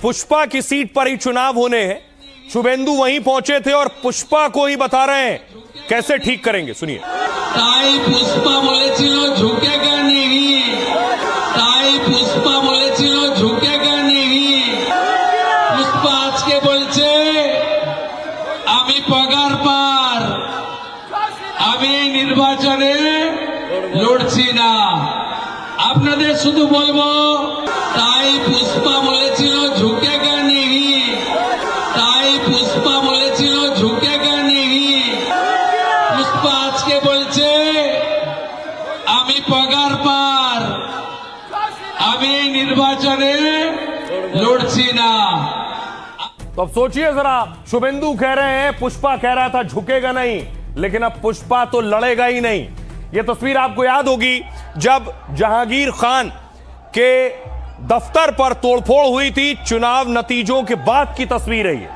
पुष्पा की सीट पर ही चुनाव होने हैं। शुभेंदु वहीं पहुंचे थे और पुष्पा को ही बता रहे हैं कैसे ठीक करेंगे। सुनिए। ताई पुष्पा बोलेছিল झुकेगा नहीं, ताई पुष्पा बोलेছিল झुकेगा नहीं। पुष्पा আজকে বলছে আমি পগার পার, আমি নির্বাচনে লড়ছি না। আপনাদের শুধু বলবো তাই পুষ্পা বলেছিল ঝুঁকেগা नहीं, তাই পুষ্পা বলেছিল ঝুঁকেগা नहीं। পুষ্পা আজকে বলছে আমি পগার পার, আমি নির্বাচনে লড়ছি না। तो अब सोचिए जरा, शुभेंदु कह रहे हैं पुष्पा कह रहा था झुकेगा नहीं, लेकिन अब पुष्पा तो लड़ेगा ही नहीं। यह तस्वीर आपको याद होगी जब जहांगीर खान के दफ्तर पर तोड़फोड़ हुई थी। चुनाव नतीजों के बाद की तस्वीर है ये।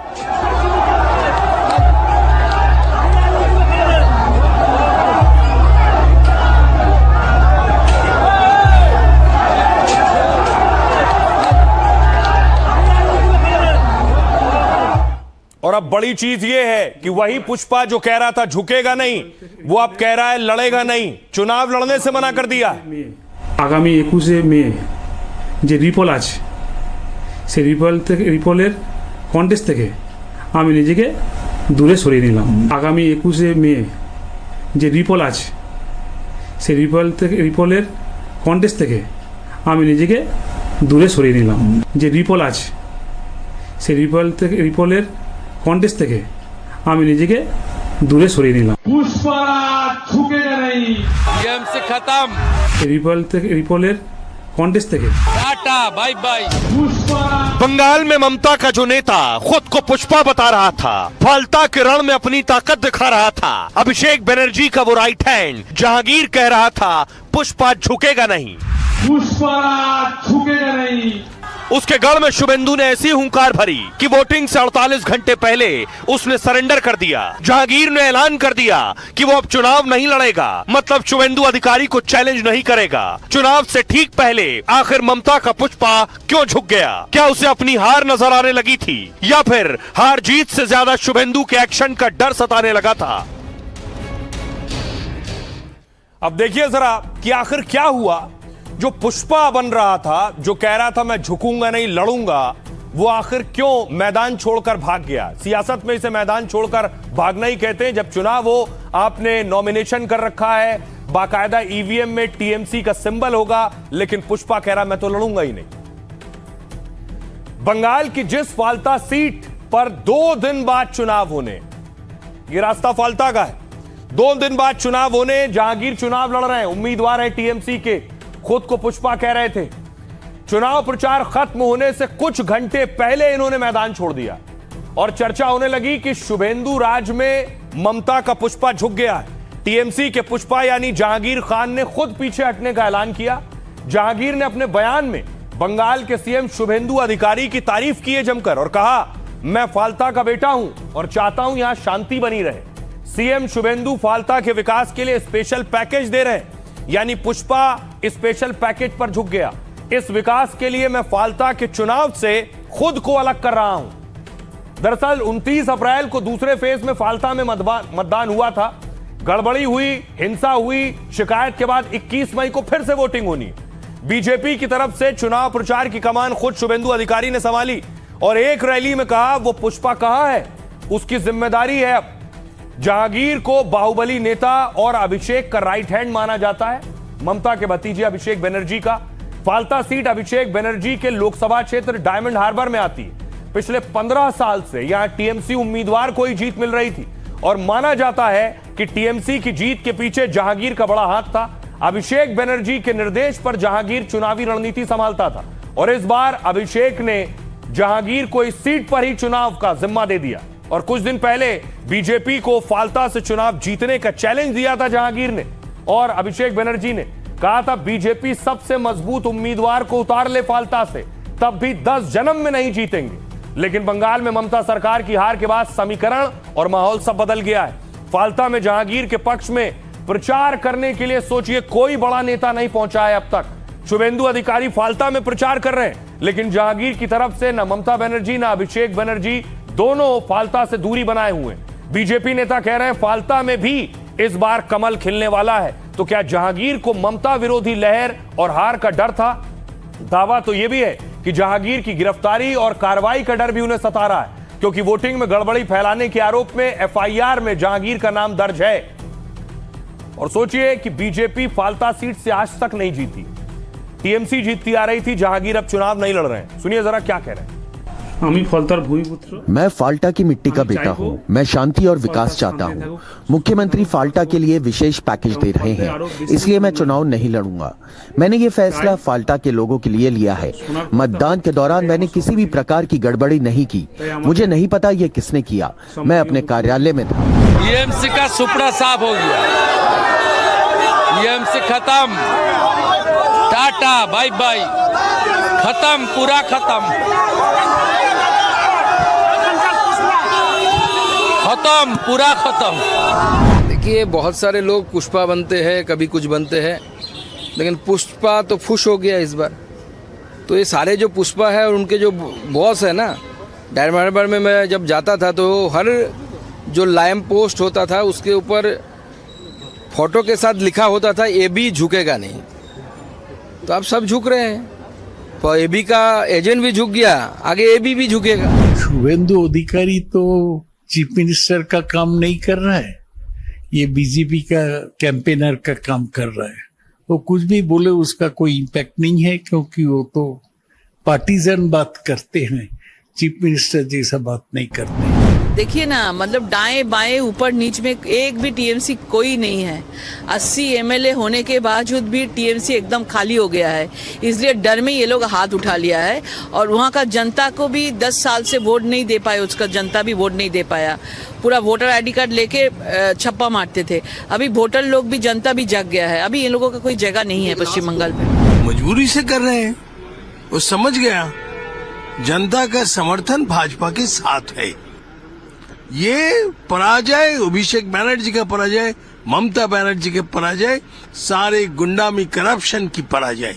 और अब बड़ी चीज यह है कि वही पुष्पा जो कह रहा था झुकेगा नहीं, वो अब कह रहा है लड़ेगा नहीं। चुनाव लड़ने से मना कर दिया। আগামী 21শে মে যে রিপোল আছে সেই রিপোলের কন্টেস্ট থেকে আমি নিজেকে দূরে সরিয়ে নিলাম। আগামী 21শে মে যে রিপোল আছে সেই রিপোলের কন্টেস্ট থেকে আমি নিজেকে দূরে সরিয়ে নিলাম। যে রিপোল আছে সেই রিপোলের কন্টেস্ট থেকে আমি নিজেকে দূরে সরিয়ে নিলাম। পুষ্পারা ঝুঁকেগা नहीं, टीएमसी खत्म, রিপোলের কন্টেস্ট থেকে टाटा बाय बाय। পুষ্পারা बंगाल में ममता का जो नेता खुद को पुष्पा बता रहा था, फाल्ता के रण में अपनी ताकत दिखा रहा था, अभिषेक बनर्जी का वो राइट हैंड जहांगीर कह रहा था पुष्पा झुकेगा नहीं। पुष्पारा झुकेगा नहीं। उसके गढ़ में शुभेंदु ने ऐसी हुंकार भरी कि वोटिंग से 48 घंटे पहले उसने सरेंडर कर दिया। जहांगीर ने ऐलान कर दिया कि वो अब चुनाव नहीं लड़ेगा, मतलब शुभेंदु अधिकारी को चैलेंज नहीं करेगा। चुनाव से ठीक पहले आखिर ममता का पुष्पा क्यों झुक गया? क्या उसे अपनी हार नजर आने लगी थी, या फिर हार जीत से ज्यादा शुभेंदु के एक्शन का डर सताने लगा था? अब देखिए जरा कि आखिर क्या हुआ। जो पुष्पा बन रहा था, जो कह रहा था मैं झुकूंगा नहीं लड़ूंगा, वो आखिर क्यों मैदान छोड़कर भाग गया? सियासत में इसे मैदान छोड़कर भागना ही कहते हैं। जब चुनाव हो, आपने नॉमिनेशन कर रखा है, बाकायदा ईवीएम में टीएमसी का सिंबल होगा, लेकिन पुष्पा कह रहा मैं तो लड़ूंगा ही नहीं। बंगाल की जिस फाल्ता सीट पर 2 दिन बाद चुनाव होने, ये रास्ता फाल्ता का है, 2 दिन बाद चुनाव होने, जहांगीर चुनाव लड़ रहे हैं, उम्मीदवार है टीएमसी के, खुद को पुष्पा कह रहे थे। चुनाव प्रचार खत्म होने से कुछ घंटे पहले इन्होंने मैदान छोड़ दिया और चर्चा होने लगी कि शुभेंदु राज में ममता का पुष्पा झुक गया है। टीएमसी के पुष्पा यानी जहांगीर खान ने खुद पीछे हटने का ऐलान किया। जहांगीर ने अपने बयान में बंगाल के सीएम शुभेंदु अधिकारी की तारीफ की है जमकर और कहा मैं फाल्ता का बेटा हूं और चाहता हूं यहां शांति बनी रहे। सीएम शुभेंदु फाल्ता के विकास के लिए स्पेशल पैकेज दे रहे हैं, यानी पुष्पा स्पेशल पैकेज पर झुक गया। इस विकास के लिए मैं फाल्ता के चुनाव से खुद को अलग कर रहा हूं। दरअसल 29 अप्रैल को दूसरे फेज में फाल्ता में मतदान हुआ था। गड़बड़ी हुई, हिंसा हुई, शिकायत के बाद 21 मई को फिर से वोटिंग होनी। बीजेपी की तरफ से चुनाव प्रचार की कमान खुद शुभेंदु अधिकारी ने संभाली और एक रैली में कहा वो पुष्पा कहां है, उसकी जिम्मेदारी है। अब जहांगीर को बाहुबली नेता और अभिषेक का राइट हैंड माना जाता है। ममता के भतीजे अभिषेक बनर्जी का फाल्ता सीट अभिषेक बनर्जी के लोकसभा क्षेत्र डायमंड हार्बर में आती है। पिछले 15 साल से यहां टीएमसी उम्मीदवार को ही जीत मिल रही थी और माना जाता है कि टीएमसी की जीत के पीछे जहांगीर का बड़ा हाथ था। अभिषेक बनर्जी के निर्देश पर जहांगीर चुनावी रणनीति संभालता था और इस बार अभिषेक ने जहांगीर को इस सीट पर ही चुनाव का जिम्मा दे दिया। और कुछ दिन पहले बीजेपी को फाल्ता से चुनाव जीतने का चैलेंज दिया था जहांगीर ने और अभिषेक बनर्जी ने कहा था बीजेपी सबसे मजबूत उम्मीदवार को उतार ले फाल्ता से, तब भी 10 जन्म में नहीं जीतेंगे। लेकिन बंगाल में ममता सरकार की हार के बाद समीकरण और माहौल सब बदल गया है। फाल्ता में जहांगीर के पक्ष में प्रचार करने के लिए सोचिए कोई बड़ा नेता नहीं पहुंचा है अब तक। शुभेंदु अधिकारी फाल्ता में प्रचार कर रहे हैं, लेकिन जहांगीर की तरफ से न ममता बनर्जी न अभिषेक बनर्जी दोनों फाल्ता से दूरी बनाए हुए हैं। बीजेपी नेता कह रहे हैं फाल्ता में भी इस बार कमल खिलने वाला है। तो क्या जहांगीर को ममता विरोधी लहर और हार का डर था? दावा तो यह भी है कि जहांगीर की गिरफ्तारी और कार्रवाई का डर भी उन्हें सता रहा है, क्योंकि वोटिंग में गड़बड़ी फैलाने के आरोप में एफआईआर में जहांगीर का नाम दर्ज है। और सोचिए कि बीजेपी फाल्ता सीट से आज तक नहीं जीती, टीएमसी जीतती आ रही थी, जहांगीर अब चुनाव नहीं लड़ रहे हैं। सुनिए जरा क्या कह रहे हैं। আমি ফলতার ভূমিপুত্র। मैं फाल्टा की मिट्टी का बेटा हूं। मैं शांति और विकास चाहता हूं। मुख्यमंत्री फाल्टा के लिए विशेष पैकेज दे रहे हैं, इसलिए मैं चुनाव नहीं लड़ूंगा। मैंने ये फैसला फाल्टा के लोगों के लिए लिया है। मतदान के दौरान मैंने किसी भी प्रकार की गड़बड़ी नहीं की। मुझे नहीं पता ये किसने किया, मैं अपने कार्यालय में था। टीएमसी का सुपड़ा साफ हो गया। टीएमसी खत्म, टाटा बाय बाय, खत्म, पूरा खत्म, पूरा खत्म। देखिए, बहुत सारे लोग पुष्पा बनते हैं, कभी कुछ बनते हैं, लेकिन पुष्पा तो खुश हो गया इस बार। तो ये सारे जो पुष्पा है और उनके जो बॉस है ना, डायमंड में मैं जब जाता था तो हर जो लैम्प पोस्ट होता था उसके ऊपर फोटो के साथ लिखा होता था ए बी झुकेगा नहीं। तो अब सब झुक रहे हैं, तो ए बी का एजेंट भी झुक गया, आगे ए बी भी झुकेगा। शुभेंदु अधिकारी तो चीफ मिनिस्टर का काम नहीं कर रहा है, ये बीजेपी का कैंपेनर का काम कर रहा है। वो कुछ भी बोले उसका कोई इम्पैक्ट नहीं है, क्योंकि वो तो पार्टीजन बात करते हैं, चीफ मिनिस्टर जैसा बात नहीं करते। देखिए ना, मतलब दाएं बाएं ऊपर नीच में एक भी टीएमसी कोई नहीं है। 80 एमएलए होने के बावजूद भी टीएमसी एकदम खाली हो गया है, इसलिए डर में ये लोग हाथ उठा लिया है। और वहाँ का जनता को भी 10 साल से वोट नहीं दे पाए, उसका जनता भी वोट नहीं दे पाया। पूरा वोटर आईडी कार्ड लेके छप्पा मारते थे। अभी वोटर लोग भी, जनता भी जग गया है। अभी इन लोगों का कोई जगह नहीं है पश्चिम बंगाल में। मजबूरी से कर रहे हैं, वो समझ गया जनता का समर्थन भाजपा के साथ है। ये पराजय, अभिषेक बनर्जी का पराजय, ममता बनर्जी के पराजय, सारे गुंडामी करप्शन की पराजय।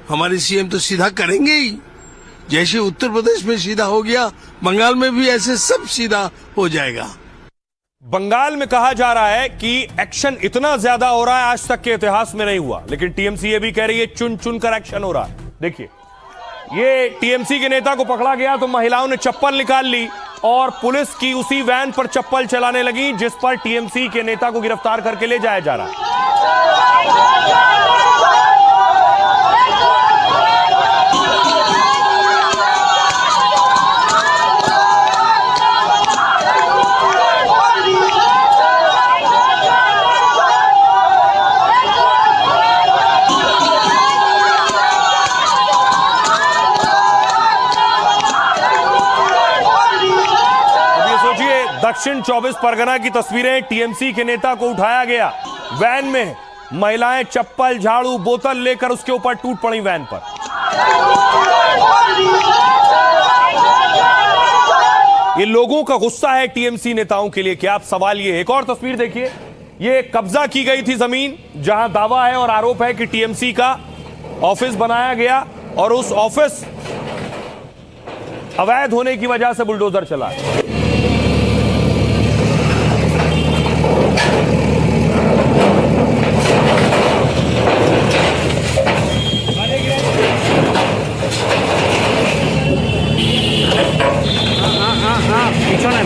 हमारे सीएम तो सीधा करेंगे ही, जैसे उत्तर प्रदेश में सीधा हो गया, बंगाल में भी ऐसे सब सीधा हो जाएगा। बंगाल में कहा जा रहा है कि एक्शन इतना ज्यादा हो रहा है, आज तक के इतिहास में नहीं हुआ। लेकिन टीएमसी ये भी कह रही है चुन चुन कर एक्शन हो रहा है। देखिए, ये टीएमसी के नेता को पकड़ा गया तो महिलाओं ने चप्पल निकाल ली और पुलिस की उसी वैन पर चप्पल चलाने लगी जिस पर टीएमसी के नेता को गिरफ्तार करके ले जाया जा रहा है। दक्षिण 24 परगना की तस्वीरें, टीएमसी के नेता को उठाया गया वैन में, महिलाएं चप्पल, झाड़ू, बोतल लेकर उसके ऊपर टूट पड़ी वैन पर। ये लोगों का गुस्सा है टीएमसी नेताओं के लिए। क्या आप सवाल ये, एक और तस्वीर देखिए, ये कब्जा की गई थी जमीन जहां दावा है और आरोप है कि टीएमसी का ऑफिस बनाया गया और उस ऑफिस अवैध होने की वजह से बुलडोजर चला।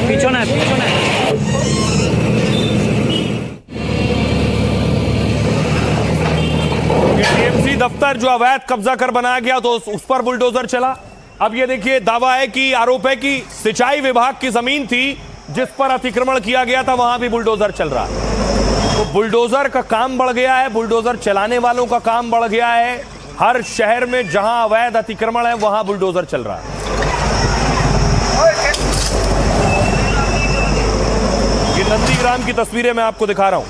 পিছনে टीएमसी दफ्तर जो अवैध कब्जा कर बनाया गया तो उस पर बुलडोजर चला। अब ये देखिए, दावा है कि आरोप है कि सिंचाई विभाग की जमीन थी जिस पर अतिक्रमण किया गया था, वहां भी बुलडोजर चल रहा है। तो बुलडोजर का काम बढ़ गया है, बुलडोजर चलाने वालों का काम बढ़ गया है। हर शहर में जहां अवैध अतिक्रमण है वहां बुलडोजर चल रहा है। ये नंदीग्राम की तस्वीरें मैं आपको दिखा रहा हूं।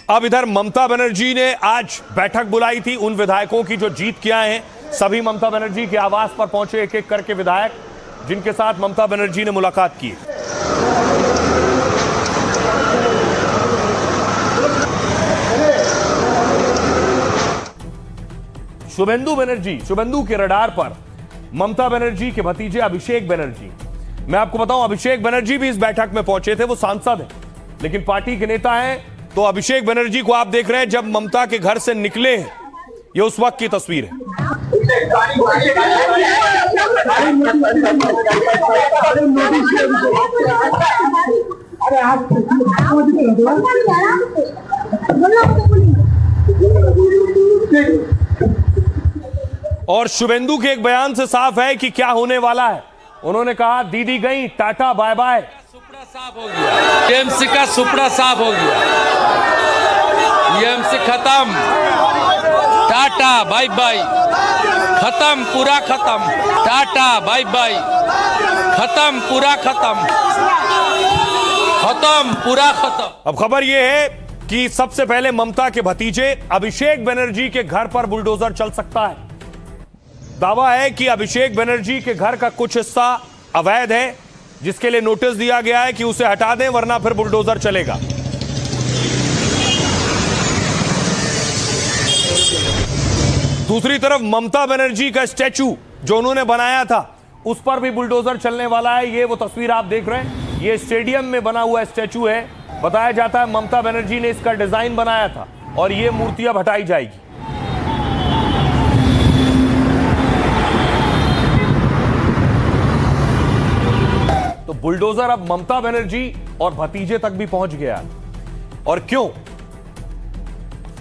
अब इधर ममता बनर्जी ने आज बैठक बुलाई थी उन विधायकों की जो जीत के आए हैं। सभी ममता बनर्जी के आवास पर पहुंचे एक एक करके विधायक, जिनके साथ ममता बनर्जी ने मुलाकात की। शुभेंदु बनर्जी, शुभेंदु के रडार पर ममता बनर्जी के भतीजे अभिषेक बनर्जी। मैं आपको बताऊं, अभिषेक बनर्जी भी इस बैठक में पहुंचे थे। वो सांसद हैं लेकिन पार्टी के नेता हैं। तो अभिषेक बनर्जी को आप देख रहे हैं जब ममता के घर से निकले हैं। ये उस वक्त की तस्वीर है। और शुभेंदु के एक बयान से साफ है कि क्या होने वाला है। उन्होंने कहा दीदी गई, टाटा बाय बाय। सुपड़ा साफ हो गया, टीएमसी का सुपड़ा साफ हो गया, टीएमसी खत्म, टाटा बाय बाय, खत्म, पूरा खत्म, टाटा बाय बाय, खत्म, पूरा खत्म, खत्म, पूरा खत्म। अब खबर यह है कि सबसे पहले ममता के भतीजे अभिषेक बनर्जी के घर पर बुलडोजर चल सकता है। दावा है कि अभिषेक बनर्जी के घर का कुछ हिस्सा अवैध है, जिसके लिए नोटिस दिया गया है कि उसे हटा दें वरना फिर बुलडोजर चलेगा। दूसरी तरफ ममता बनर्जी का स्टैचू जो उन्होंने बनाया था उस पर भी बुलडोजर चलने वाला है। ये वो तस्वीर आप देख रहे हैं, ये स्टेडियम में बना हुआ स्टैचू है। बताया जाता है ममता बनर्जी ने इसका डिजाइन बनाया था और ये मूर्ति अब हटाई जाएगी। तो बुलडोजर अब ममता बनर्जी और भतीजे तक भी पहुंच गया। और क्यों?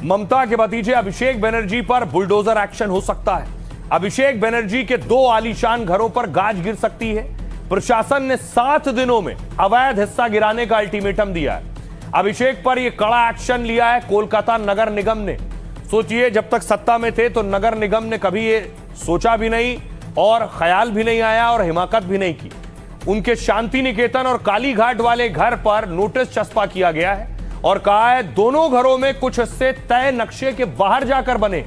ममता के भतीजे अभिषेक बनर्जी पर बुलडोजर एक्शन हो सकता है। अभिषेक बनर्जी के 2 आलीशान घरों पर गाज गिर सकती है। प्रशासन ने 7 दिनों में अवैध हिस्सा गिराने का अल्टीमेटम दिया है। अभिषेक पर यह कड़ा एक्शन लिया है कोलकाता नगर निगम ने। सोचिए, जब तक सत्ता में थे तो नगर निगम ने कभी ये सोचा भी नहीं और ख्याल भी नहीं आया और हिमाकत भी नहीं की। उनके शांति निकेतन और काली घाट वाले घर पर नोटिस चस्पा किया गया है और कहा है दोनों घरों में कुछ हिस्से तय नक्शे के बाहर जाकर बने।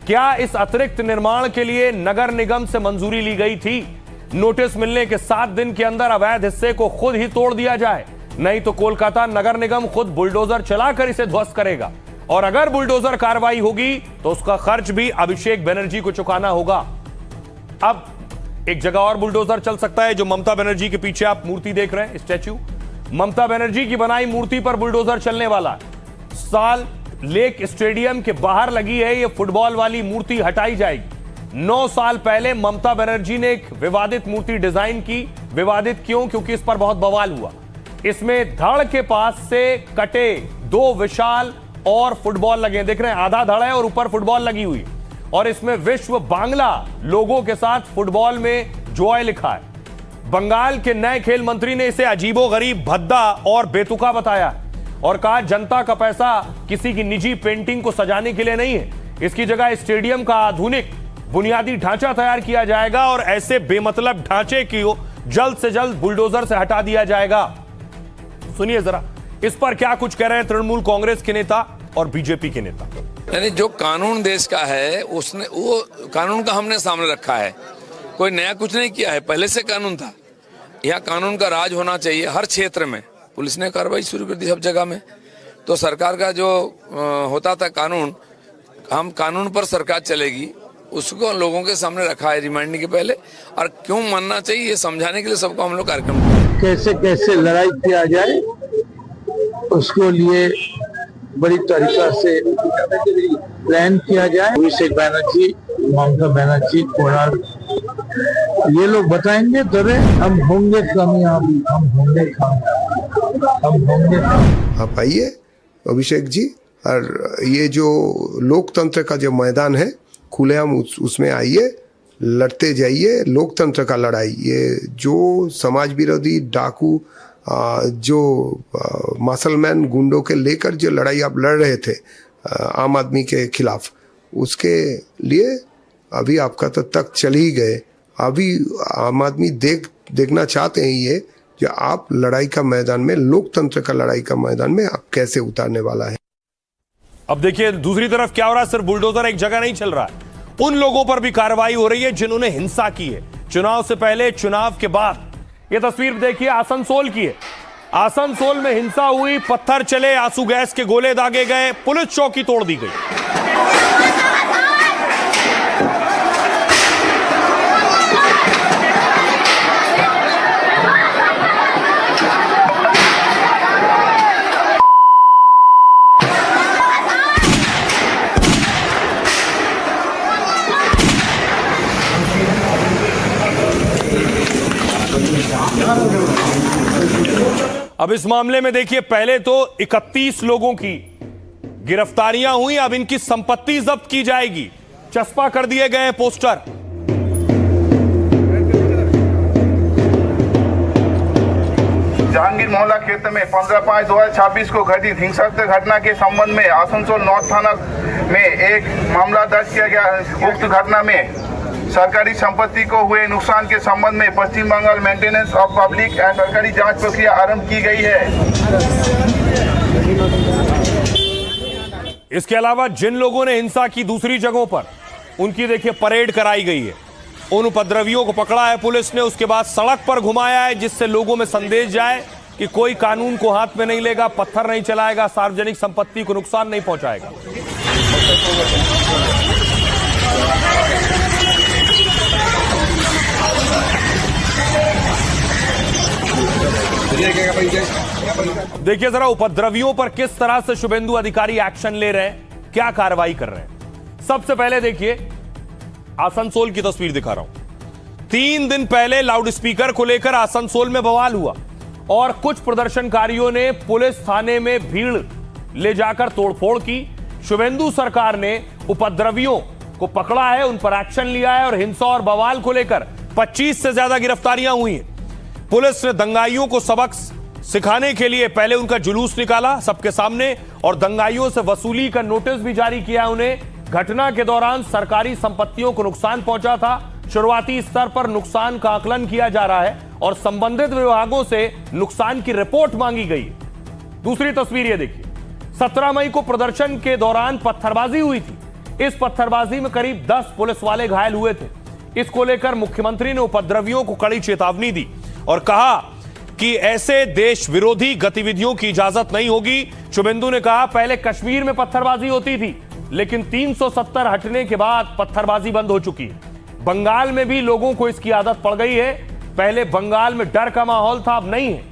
क्या इस अतिरिक्त निर्माण के लिए नगर निगम से मंजूरी ली गई थी? नोटिस मिलने के 7 दिन के अंदर अवैध हिस्से को खुद ही तोड़ दिया जाए, नहीं तो कोलकाता नगर निगम खुद बुलडोजर चलाकर इसे ध्वस्त करेगा। और अगर बुलडोजर कार्रवाई होगी तो उसका खर्च भी अभिषेक बनर्जी को चुकाना होगा। अब एक जगह और बुलडोजर चल सकता है, जो ममता बनर्जी के पीछे आप मूर्ति देख रहे हैं, स्टैच्यू। ममता बनर्जी की बनाई मूर्ति पर बुलडोजर चलने वाला है। साल लेक स्टेडियम के बाहर लगी है ये फुटबॉल वाली मूर्ति हटाई जाएगी। 9 साल पहले ममता बनर्जी ने एक विवादित मूर्ति डिजाइन की। विवादित क्यों? क्योंकि इस पर बहुत बवाल हुआ। इसमें धड़ के पास से कटे 2 विशाल और फुटबॉल लगे, देख रहे हैं, आधा धड़ है और ऊपर फुटबॉल लगी हुई। और इसमें विश्व बांग्ला लोगों के साथ फुटबॉल में जॉय लिखा है। बंगाल के नए खेल मंत्री ने इसे अजीबोगरीब, भद्दा और बेतुका बताया और कहा जनता का पैसा किसी की निजी पेंटिंग को सजाने के लिए नहीं है। इसकी जगह स्टेडियम का आधुनिक बुनियादी ढांचा तैयार किया जाएगा और ऐसे बेमतलब ढांचे को जल्द से जल्द बुलडोजर से हटा दिया जाएगा। सुनिए जरा इस पर क्या कुछ कह रहे हैं तृणमूल कांग्रेस के नेता और बीजेपी के नेता। यानी जो कानून देश का है उसने वो कानून का हमने सामने रखा है। कोई नया कुछ नहीं किया है, पहले से कानून था। यह कानून का राज होना चाहिए हर क्षेत्र में। पुलिस ने कार्रवाई शुरू कर दी सब जगह में। तो सरकार का जो होता था कानून, हम कानून पर सरकार चलेगी, उसको लोगों के सामने रखा है रिमाइंडिंग के पहले। और क्यों मानना चाहिए ये समझाने के लिए सबको हम लोग कार्यक्रम कैसे कैसे लड़ाई किया जाए उसको लिए बड़ी तरीका से प्लान किया जाए। अभिषेक बनर्जी, ममता बनर्जी, कोणाल, ये लोग बताएंगे तभी हम होंगे कामयाबी, हम होंगे कामयाब, हम होंगे। आप आइए अभिषेक जी, और ये जो लोकतंत्र का जो मैदान है खुलेआम उसमें आइए, लड़ते जाइए लोकतंत्र का लड़ाई। ये जो समाज विरोधी डाकू जो मसलमैन गुंडों के लेकर जो लड़ाई आप लड़ रहे थे आम आदमी के खिलाफ, उसके लिए अभी आपका तो तक चल ही गए। अभी आम आदमी देखना चाहते हैं ये कि आप लड़ाई का मैदान में, लोकतंत्र का लड़ाई का मैदान में आप कैसे उतारने वाला है। अब देखिए दूसरी तरफ क्या हो रहा है। सिर्फ बुलडोजर एक जगह नहीं चल रहा है, उन लोगों पर भी कार्रवाई हो रही है जिन्होंने हिंसा की है, चुनाव से पहले, चुनाव के बाद। यह तस्वीर देखिए आसनसोल की है। आसनसोल में हिंसा हुई, पत्थर चले, आंसू गैस के गोले दागे गए, पुलिस चौकी तोड़ दी गई। अब इस मामले में देखिए, पहले तो 31 लोगों की गिरफ्तारियां हुई, अब इनकी संपत्ति जब्त की जाएगी। चस्पा कर दिए गए हैं पोस्टर। जहांगीर मोहल्ला क्षेत्र में 15/5/2026 को घटित हिंसक घटना के संबंध में आसनसोल नॉर्थ थाना में एक मामला दर्ज किया गया। उक्त घटना में सरकारी संपत्ति को हुए नुकसान के संबंध में Paschim Bangal maintenance of public and सरकारी जांच प्रक्रिया आरंभ की गई है। इसके अलावा जिन लोगों ने हिंसा की दूसरी जगहों पर, उनकी देखिए परेड कराई गई है। उन उपद्रवियों को पकड़ा है पुलिस ने, उसके बाद सड़क पर घुमाया है, जिससे लोगों में संदेश जाए कि कोई कानून को हाथ में नहीं लेगा, पत्थर नहीं चलाएगा, सार्वजनिक संपत्ति को नुकसान नहीं पहुंचाएगा। देखिए जरा उपद्रवियों पर किस तरह से शुभेंदु अधिकारी एक्शन ले रहे हैं, क्या कार्रवाई कर रहे हैं। सबसे पहले देखिए, आसनसोल की तस्वीर दिखा रहा हूं। 3 दिन पहले लाउडस्पीकर को लेकर आसनसोल में बवाल हुआ और कुछ प्रदर्शनकारियों ने पुलिस थाने में भीड़ ले जाकर तोड़फोड़ की। शुभेंदु सरकार ने उपद्रवियों को पकड़ा है, उन पर एक्शन लिया है और हिंसा और बवाल को लेकर 25 से ज्यादा गिरफ्तारियां हुई हैं। पुलिस ने दंगाइयों को सबक सिखाने के लिए पहले उनका जुलूस निकाला सबके सामने और दंगाइयों से वसूली का नोटिस भी जारी किया उन्हें। घटना के दौरान सरकारी संपत्तियों को नुकसान पहुंचा था। शुरुआती स्तर पर नुकसान का आकलन किया जा रहा है और संबंधित विभागों से नुकसान की रिपोर्ट मांगी गई है। दूसरी तस्वीर ये देखिए, 17 मई को प्रदर्शन के दौरान पत्थरबाजी हुई थी। इस पत्थरबाजी में करीब 10 पुलिस वाले घायल हुए थे। इसको लेकर मुख्यमंत्री ने उपद्रवियों को कड़ी चेतावनी दी और कहा कि ऐसे देश विरोधी गतिविधियों की इजाजत नहीं होगी। शुभेंदु ने कहा, पहले कश्मीर में पत्थरबाजी होती थी, लेकिन 370 हटने के बाद पत्थरबाजी बंद हो चुकी है। बंगाल में भी लोगों को इसकी आदत पड़ गई है। पहले बंगाल में डर का माहौल था, अब नहीं है।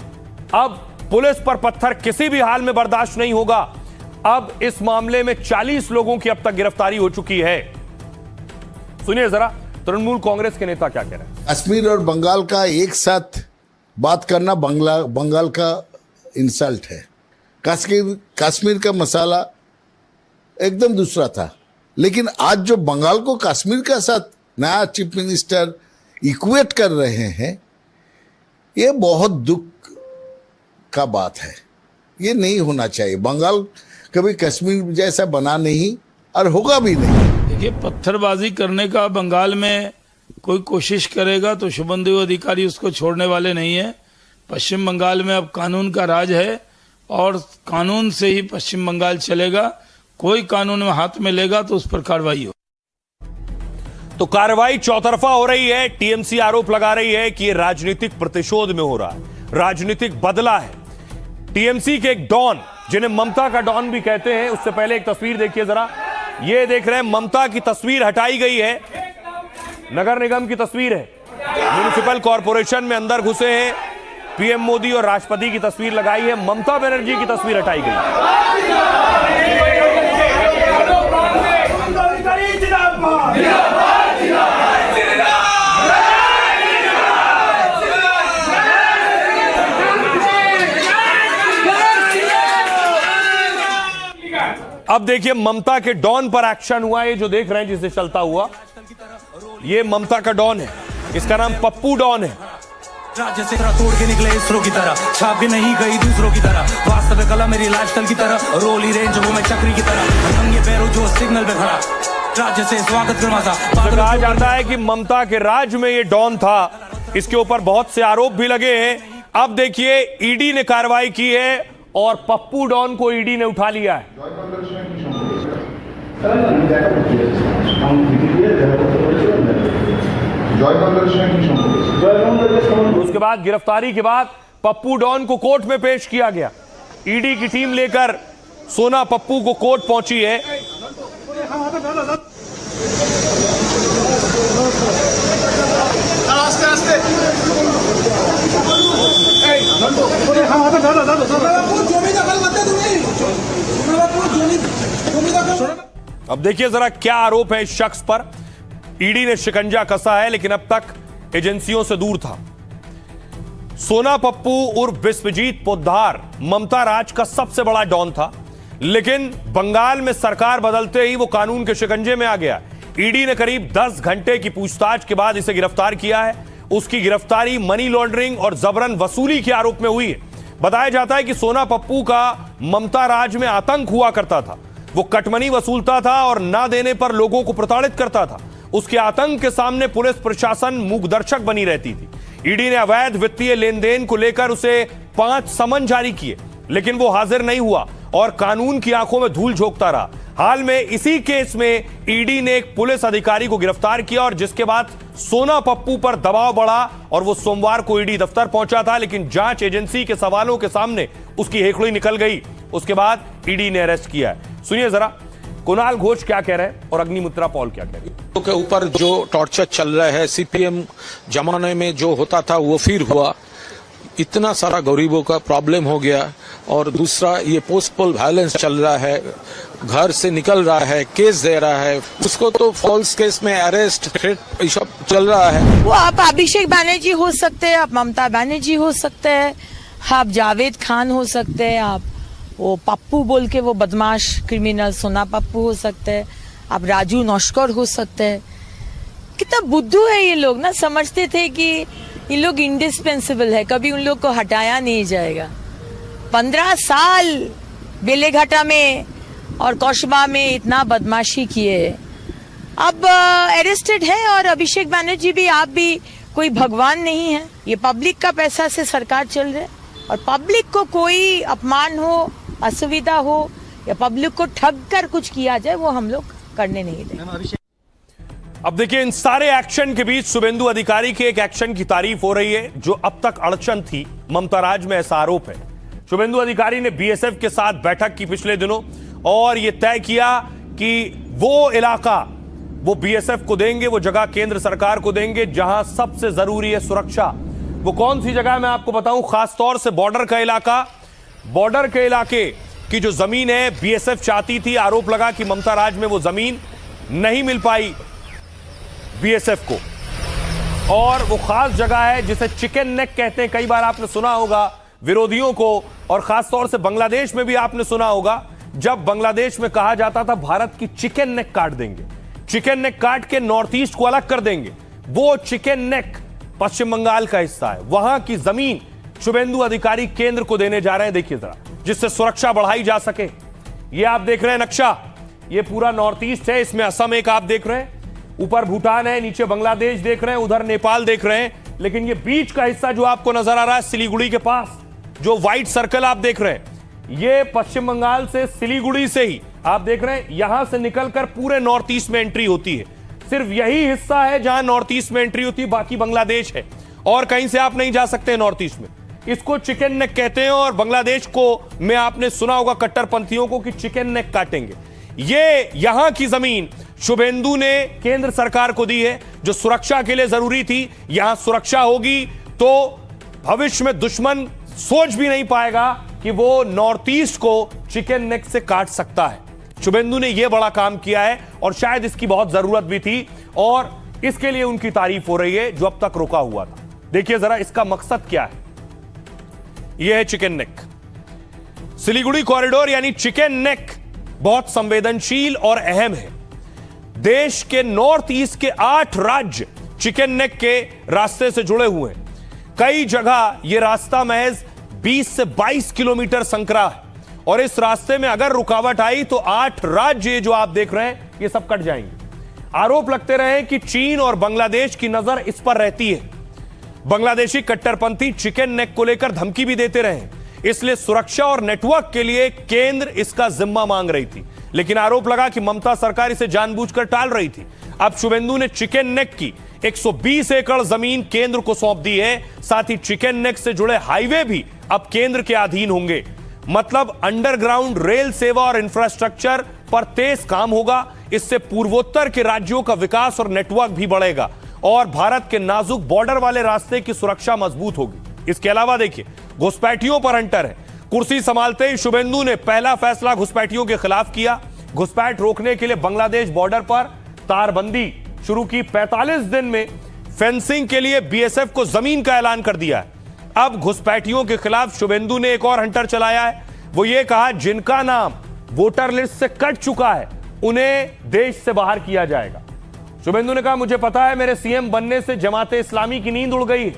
अब पुलिस पर पत्थर किसी भी हाल में बर्दाश्त नहीं होगा। अब इस मामले में 40 लोगों की अब तक गिरफ्तारी हो चुकी है। सुनिए जरा तृणमूल कांग्रेस के नेता क्या कह रहे हैं। कश्मीर और बंगाल का एक साथ बात करना बंगाल का इंसल्ट है। कश्मीर का मसाला एकदम दूसरा था, लेकिन आज जो बंगाल को कश्मीर के साथ नया चीफ मिनिस्टर इक्वेट कर रहे हैं, ये बहुत दुख का बात है। ये नहीं होना चाहिए। बंगाल कभी कश्मीर जैसा बना नहीं और होगा भी नहीं। देखिए, पत्थरबाजी करने का बंगाल में कोई कोशिश करेगा तो शुभेंदु अधिकारी उसको छोड़ने वाले नहीं है। पश्चिम बंगाल में अब कानून का राज है और कानून से ही पश्चिम बंगाल चलेगा। कोई कानून में हाथ में लेगा तो उस पर कार्रवाई हो। तो कार्रवाई चौतरफा हो रही है। टीएमसी आरोप लगा रही है कि यह राजनीतिक प्रतिशोध में हो रहा है, राजनीतिक बदला है। टीएमसी के एक डॉन, जिन्हें ममता का डॉन भी कहते हैं, उससे पहले एक तस्वीर देखिए जरा। ये देख रहे हैं, ममता की तस्वीर हटाई गई है। नगर निगम की तस्वीर है, म्युनिसिपल कॉर्पोरेशन में अंदर घुसे हैं। पीएम मोदी और राष्ट्रपति की तस्वीर लगाई है, ममता बनर्जी की तस्वीर हटाई गई। अब देखिए ममता के डॉन पर एक्शन हुआ। ये जो देख रहे हैं जिसे चलता हुआ, ये ममता का डॉन है। इसका नाम पप्पू डॉन है। राज्य से तोड़ के निकले इसरो की तरह, छाप के नहीं गई दूसरों की तरह। वास्तविक कला मेरी लाइफस्टाइल की तरह, रोली रेंज वो मैं चक्री की तरह, नंगे पैरों जो सिग्नल पे खड़ा। राज्य से स्वागत करवा था। कहा जाता है कि ममता के राज में ये डॉन था। इसके ऊपर बहुत से आरोप भी लगे हैं। अब देखिए ईडी ने कार्रवाई की है और पप्पू डॉन को ईडी ने उठा लिया है। उसके बाद गिरफ्तारी के बाद पप्पू डॉन को कोर्ट में पेश किया गया। ईडी की टीम लेकर सोना पप्पू को कोर्ट पहुंची है। अब देखिए जरा क्या आरोप है इस शख्स पर। ईडी ने शिकंजा कसा है, लेकिन अब तक एजेंसियों से दूर था। सोना पप्पू उर्फ विश्वजीत पोद्दार ममता राज का सबसे बड़ा डॉन था, लेकिन बंगाल में सरकार बदलते ही वो कानून के शिकंजे में आ गया। ईडी ने करीब 10 घंटे की पूछताछ के बाद इसे गिरफ्तार किया है। उसकी गिरफ्तारी मनी लॉन्ड्रिंग और जबरन वसूली के आरोप में हुई है। बताया जाता है कि सोना पप्पू का ममता राज में आतंक हुआ करता था। वो कटमनी वसूलता था और ना देने पर लोगों को प्रताड़ित करता था। उसके आतंक के सामने पुलिस प्रशासन मूकदर्शक बनी रहती थी। ईडी ने अवैध वित्तीय लेन देन को लेकर उसे 5 समन जारी किए, लेकिन वो हाजिर नहीं हुआ और कानून की आंखों में धूल झोंकता रहा। हाल में इसी केस में ईडी ने एक पुलिस अधिकारी को गिरफ्तार किया और जिसके बाद सोना पप्पू पर दबाव बढ़ा और वो सोमवार को ईडी दफ्तर पहुंचा था, लेकिन जांच एजेंसी के सवालों के सामने उसकी हेकड़ी निकल गई। उसके बाद ईडी ने अरेस्ट किया है। सुनिए जरा कुणाल घोष क्या कह रहे हैं और अग्निमित्रा पॉल क्या कह रही है। के ऊपर जो टॉर्चर चल रहा है, सीपीएम जमाने में जो होता था वो फिर हुआ। इतना सारा गरीबों का प्रॉब्लम हो गया। और दूसरा ये पोस्टपोल वायलेंस चल रहा है, घर से निकल रहा है, केस दे रहा है, उसको तो फॉल्स केस में अरेस्ट थ्रेट सब चल रहा है। वो आप अभिषेक बनर्जी हो सकते हैं, आप ममता बनर्जी हो सकते हैं, आप जावेद खान हो सकते हैं, आप वो पप्पू बोल के वो बदमाश क्रिमिनल सोना पप्पू हो सकते हैं, आप राजू नौशकर हो सकते हैं। कितना बुद्धू है ये लोग ना, समझते थे कि ये लोग इंडिस्पेंसिबल है, कभी उन लोग को हटाया नहीं जाएगा। 15 साल बेलेघाटा में और कौशबा में इतना बदमाशी किए, अब अरेस्टेड है। और अभिषेक बनर्जी भी, आप भी कोई भगवान नहीं है। ये पब्लिक का पैसा से सरकार चल रही है और पब्लिक को कोई अपमान हो, असुविधा हो या पब्लिक को ठग कर कुछ किया जाए, वो हम लोग करने नहीं देंगे। अब देखिए, इन सारे एक्शन के बीच शुभेंदु अधिकारी के एक एक्शन की तारीफ हो रही है जो अब तक अड़चन थी। ममता राज में ऐसा आरोप है। शुभेंदु अधिकारी ने बीएसएफ के साथ बैठक की पिछले दिनों और यह तय किया कि वो इलाका वो बीएसएफ को देंगे, वो जगह केंद्र सरकार को देंगे जहां सबसे जरूरी है सुरक्षा। वो कौन सी जगह मैं आपको बताऊं, खासतौर से बॉर्डर का इलाका। बॉर्डर के इलाके की जो जमीन है बीएसएफ चाहती थी, आरोप लगा कि ममता राज में वो जमीन नहीं मिल पाई बीएसएफ को। और वो खास जगह है जिसे चिकन नेक कहते हैं। कई बार आपने सुना होगा विरोधियों को, और खासतौर से बांग्लादेश में भी आपने सुना होगा, जब बांग्लादेश में कहा जाता था भारत की चिकन नेक काट देंगे, चिकन नेक काट के नॉर्थ ईस्ट को अलग कर देंगे। वो चिकन नेक पश्चिम बंगाल का हिस्सा है। वहां की जमीन शुभेंदु अधिकारी केंद्र को देने जा रहे हैं। देखिए जरा, जिससे सुरक्षा बढ़ाई जा सके। ये आप देख रहे हैं नक्शा, ये पूरा नॉर्थ ईस्ट है। इसमें असम एक आप देख रहे हैं, ऊपर भूटान है, नीचे बांग्लादेश देख रहे हैं, उधर नेपाल देख रहे हैं। लेकिन ये बीच का हिस्सा जो आपको नजर आ रहा है सिलीगुड़ी के पास, जो व्हाइट सर्कल आप देख रहे हैं, ये पश्चिम बंगाल से सिलीगुड़ी से ही आप देख रहे हैं, यहां से निकलकर पूरे नॉर्थ ईस्ट में एंट्री होती है। सिर्फ यही हिस्सा है जहां नॉर्थ ईस्ट में एंट्री होती है, बाकी बांग्लादेश है और कहीं से आप नहीं जा सकते नॉर्थ ईस्ट में। इसको चिकन नेक कहते हैं। और बांग्लादेश को में आपने सुना होगा कट्टरपंथियों को कि चिकन नेक काटेंगे। ये यहां की जमीन शुभेंदु ने केंद्र सरकार को दी है, जो सुरक्षा के लिए जरूरी थी। यहां सुरक्षा होगी तो भविष्य में दुश्मन सोच भी नहीं पाएगा कि वो नॉर्थ ईस्ट को चिकन नेक से काट सकता है। शुभेंदु ने यह बड़ा काम किया है और शायद इसकी बहुत जरूरत भी थी और इसके लिए उनकी तारीफ हो रही है जो अब तक रुका हुआ था। देखिए जरा इसका मकसद क्या है। यह है चिकन नेक। सिलीगुड़ी कॉरिडोर यानी चिकन नेक बहुत संवेदनशील और अहम है। देश के नॉर्थ ईस्ट के 8 राज्य चिकन नेक के रास्ते से जुड़े हुए हैं। कई जगह यह रास्ता महज 20 से 22 किलोमीटर संकरा है और इस रास्ते में अगर रुकावट आई तो 8 राज्य जो आप देख रहे हैं ये सब कट जाएंगे। आरोप लगते रहे कि चीन और बांग्लादेश की नजर इस पर रहती है। बांग्लादेशी कट्टरपंथी चिकन नेक को लेकर धमकी भी देते रहे, इसलिए सुरक्षा और नेटवर्क के लिए केंद्र इसका जिम्मा मांग रही थी। लेकिन आरोप लगा कि ममता सरकार इसे जानबूझकर टाल रही थी। अब शुभेंदु ने चिकन नेक की 120 एकड़ जमीन केंद्र को सौंप दी है। साथ ही चिकन नेक से जुड़े हाईवे भी अब केंद्र के अधीन होंगे। मतलब अंडरग्राउंड रेल सेवा और इंफ्रास्ट्रक्चर पर तेज काम होगा। इससे पूर्वोत्तर के राज्यों का विकास और नेटवर्क भी बढ़ेगा और भारत के नाजुक बॉर्डर वाले रास्ते की सुरक्षा मजबूत होगी। इसके अलावा देखिए, घुसपैठियों पर अंटर है। कुर्सी संभालते ही शुभेंदु ने पहला फैसला घुसपैठियों के खिलाफ किया। घुसपैठ रोकने के लिए बांग्लादेश बॉर्डर पर तारबंदी शुरू की। 45 दिन में फेंसिंग के लिए बीएसएफ को जमीन का ऐलान कर दिया है। अब घुसपैठियों के खिलाफ शुभेंदु ने एक और हंटर चलाया है। वो ये कहा जिनका नाम वोटर लिस्ट से कट चुका है उन्हें देश से बाहर किया जाएगा। शुभेंदु ने कहा मुझे पता है मेरे सीएम बनने से जमाते इस्लामी की नींद उड़ गई है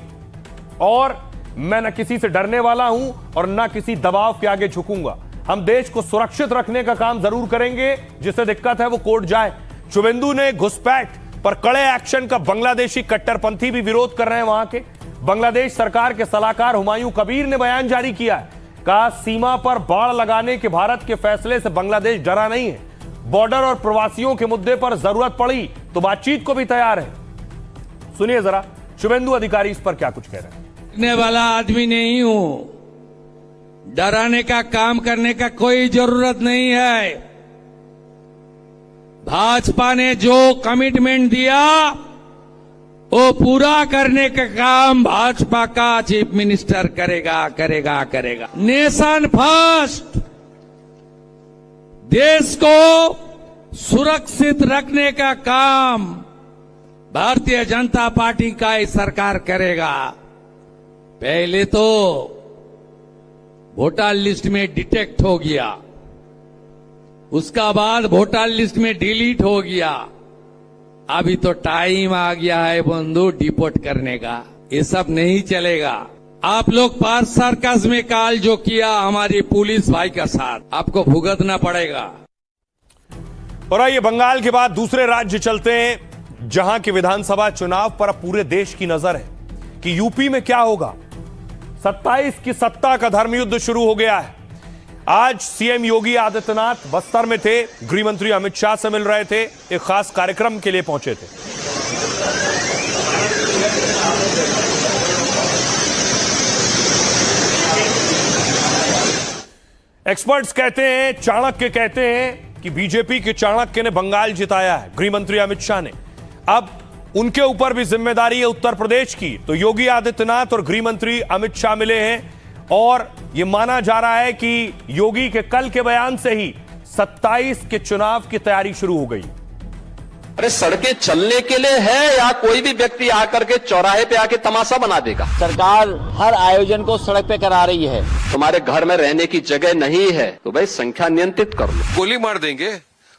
और मैं न किसी से डरने वाला हूं और न किसी दबाव के आगे झुकूंगा। हम देश को सुरक्षित रखने का काम जरूर करेंगे, जिसे दिक्कत है वो कोर्ट जाए। शुभेंदु ने घुसपैठ पर कड़े एक्शन का बांग्लादेशी कट्टरपंथी भी विरोध कर रहे हैं। वहां के बांग्लादेश सरकार के सलाहकार हुमायूं कबीर ने बयान जारी किया है। कहा सीमा पर बाड़ लगाने के भारत के फैसले से बांग्लादेश डरा नहीं है। बॉर्डर और प्रवासियों के मुद्दे पर जरूरत पड़ी तो बातचीत को भी तैयार है। सुनिए जरा शुभेंदु अधिकारी इस पर क्या कुछ कह रहे हैं। डरने वाला आदमी नहीं हूं, डराने का काम करने का कोई जरूरत नहीं है। भाजपा ने जो कमिटमेंट दिया वो पूरा करने का काम भाजपा का चीफ मिनिस्टर करेगा। नेशन फर्स्ट, देश को सुरक्षित रखने का काम भारतीय जनता पार्टी का ही सरकार करेगा। पहले तो वोटर लिस्ट में डिटेक्ट हो गया, उसका बाद वोटर लिस्ट में डिलीट हो गया, अभी तो टाइम आ गया है बंधु डिपोर्ट करने का। ये सब नहीं चलेगा। आप लोग पार्थ सर्कस में काल जो किया हमारी पुलिस भाई का साथ, आपको भुगतना पड़ेगा। और आइए बंगाल के बाद दूसरे राज्य चलते हैं, जहां के विधानसभा चुनाव पर पूरे देश की नजर है कि यूपी में क्या होगा। 27 की सत्ता का धर्मयुद्ध शुरू हो गया है। आज सीएम योगी आदित्यनाथ बस्तर में थे, गृह मंत्री अमित शाह से मिल रहे थे, एक खास कार्यक्रम के लिए पहुंचे थे। एक्सपर्ट्स कहते हैं, चाणक्य कहते हैं कि बीजेपी के चाणक्य ने बंगाल जिताया है, गृह मंत्री अमित शाह ने। अब उनके ऊपर भी जिम्मेदारी है उत्तर प्रदेश की। तो योगी आदित्यनाथ और गृह मंत्री अमित शाह मिले हैं और यह माना जा रहा है कि योगी के कल के बयान से ही 27 के चुनाव की तैयारी शुरू हो गई। अरे सड़कें चलने के लिए है या कोई भी व्यक्ति आकर के चौराहे पे आके तमाशा बना देगा? सरकार हर आयोजन को सड़क पे करा रही है। तुम्हारे घर में रहने की जगह नहीं है तो भाई संख्या नियंत्रित कर लो। गोली मार देंगे,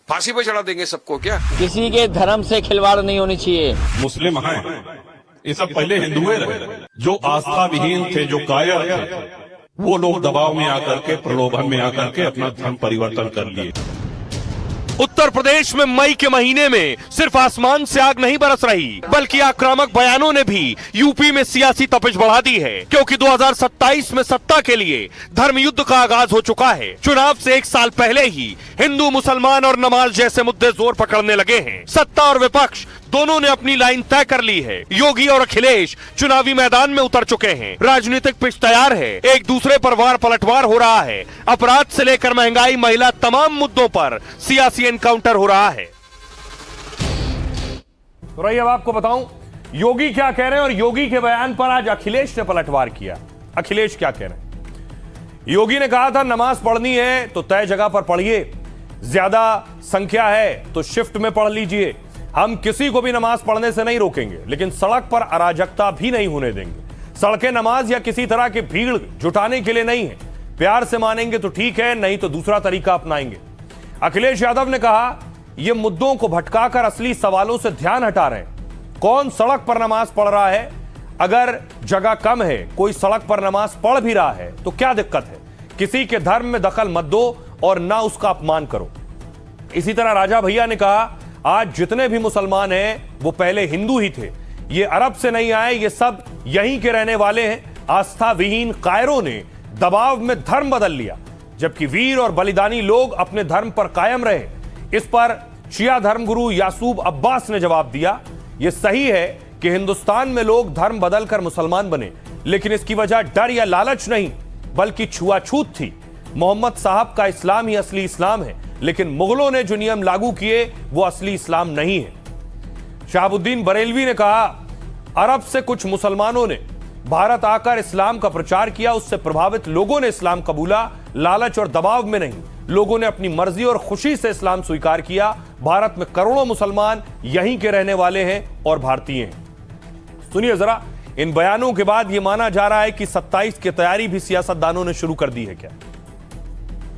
फांसी पे चढ़ा देंगे सबको क्या? किसी के धर्म से खिलवाड़ नहीं होनी चाहिए। मुस्लिम हैं, ये सब पहले हिंदुए रहे, जो आस्था विहीन थे, जो कायर थे, वो लोग दबाव में आकर के, प्रलोभन में आकर के अपना धर्म परिवर्तन कर लिए। उत्तर प्रदेश में मई के महीने में सिर्फ आसमान से आग नहीं बरस रही, बल्कि आक्रामक बयानों ने भी यूपी में सियासी तपिश बढ़ा दी है, क्योंकि 2027 में सत्ता के लिए धर्म युद्ध का आगाज हो चुका है। चुनाव से एक साल पहले ही हिंदू, मुसलमान और नमाज जैसे मुद्दे जोर पकड़ने लगे हैं। सत्ता और विपक्ष दोनों ने अपनी लाइन तय कर ली है। योगी और अखिलेश चुनावी मैदान में उतर चुके हैं। राजनीतिक पिच तैयार है, एक दूसरे पर वार पलटवार हो रहा है। अपराध से लेकर महंगाई, महिला, तमाम मुद्दों पर सियासी एनकाउंटर हो रहा है। तो रही अब आपको बताऊं योगी क्या कह रहे हैं, और योगी के बयान पर आज अखिलेश ने पलटवार किया। अखिलेश क्या कह रहे हैं? योगी ने कहा था नमाज पढ़नी है तो तय जगह पर पढ़िए, ज्यादा संख्या है तो शिफ्ट में पढ़ लीजिए। हम किसी को भी नमाज पढ़ने से नहीं रोकेंगे, लेकिन सड़क पर अराजकता भी नहीं होने देंगे। सड़कें नमाज या किसी तरह की भीड़ जुटाने के लिए नहीं है। प्यार से मानेंगे तो ठीक है, नहीं तो दूसरा तरीका अपनाएंगे। अखिलेश यादव ने कहा ये मुद्दों को भटकाकर असली सवालों से ध्यान हटा रहे हैं। कौन सड़क पर नमाज पढ़ रहा है? अगर जगह कम है, कोई सड़क पर नमाज पढ़ भी रहा है तो क्या दिक्कत है? किसी के धर्म में दखल मत दो और ना उसका अपमान करो। इसी तरह राजा भैया ने कहा आज जितने भी मुसलमान हैं वो पहले हिंदू ही थे, ये अरब से नहीं आए, ये सब यहीं के रहने वाले हैं। आस्था विहीन कायरों ने दबाव में धर्म बदल लिया, जबकि वीर और बलिदानी लोग अपने धर्म पर कायम रहे। इस पर शिया धर्मगुरु यासूब अब्बास ने जवाब दिया, ये सही है कि हिंदुस्तान में लोग धर्म बदलकर मुसलमान बने, लेकिन इसकी वजह डर या लालच नहीं बल्कि छुआछूत थी। मोहम्मद साहब का इस्लाम ही असली इस्लाम है, लेकिन मुगलों ने जो नियम लागू किए वो असली इस्लाम नहीं है। शहाबुद्दीन बरेलवी ने कहा अरब से कुछ मुसलमानों ने भारत आकर इस्लाम का प्रचार किया, उससे प्रभावित लोगों ने इस्लाम कबूला, लालच और दबाव में नहीं। लोगों ने अपनी मर्जी और खुशी से इस्लाम स्वीकार किया। भारत में करोड़ों मुसलमान यहीं के रहने वाले हैं और भारतीय हैं। सुनिए जरा इन बयानों के बाद यह माना जा रहा है कि 27 की तैयारी भी सियासतदानों ने शुरू कर दी है क्या?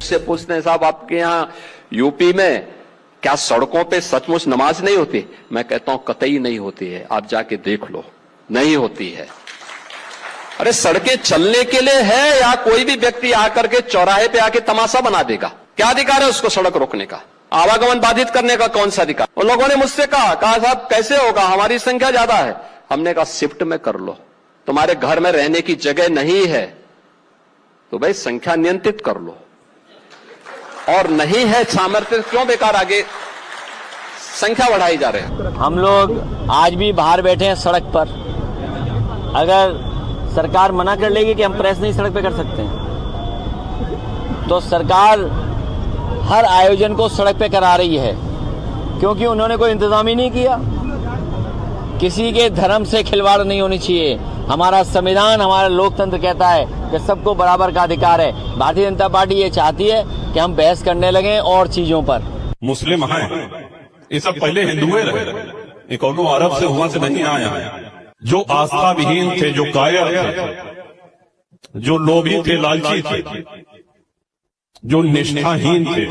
से पूछते हैं साहब आपके यहाँ यूपी में क्या सड़कों पे सचमुच नमाज नहीं होती? मैं कहता हूं कतई नहीं होती है, आप जाके देख लो, नहीं होती है। अरे सड़कें चलने के लिए है या कोई भी व्यक्ति आकर के चौराहे पे आके तमाशा बना देगा? क्या अधिकार है उसको सड़क रोकने का? आवागमन बाधित करने का कौन सा अधिकार? उन लोगों ने मुझसे कहा साहब कैसे होगा, हमारी संख्या ज्यादा है। हमने कहा शिफ्ट में कर लो, तुम्हारे घर में रहने की जगह नहीं है तो भाई संख्या नियंत्रित कर लो, और नहीं है सामर्थ्य क्यों बेकार आगे संख्या बढ़ाई जा रहे हैं। हम लोग आज भी बाहर बैठे हैं सड़क पर। अगर सरकार मना कर लेगी कि हम प्रेस नहीं सड़क पे कर सकते हैं, तो सरकार हर आयोजन को सड़क पे करा रही है क्योंकि उन्होंने कोई इंतजाम ही नहीं किया। किसी के धर्म से खिलवाड़ नहीं होनी चाहिए। हमारा संविधान, हमारा लोकतंत्र कहता है कि सबको बराबर का अधिकार है। भारतीय जनता पार्टी ये चाहती है कि हम बहस करने लगे और चीजों पर। मुस्लिम हैं, ये सब पहले हिंदुए रहे, ये कौनो अरब से वहां से नहीं आया है। जो आस्था विहीन थे, जो कायर थे, जो लोभी थे, लालची थे, जो निष्ठाहीन थे,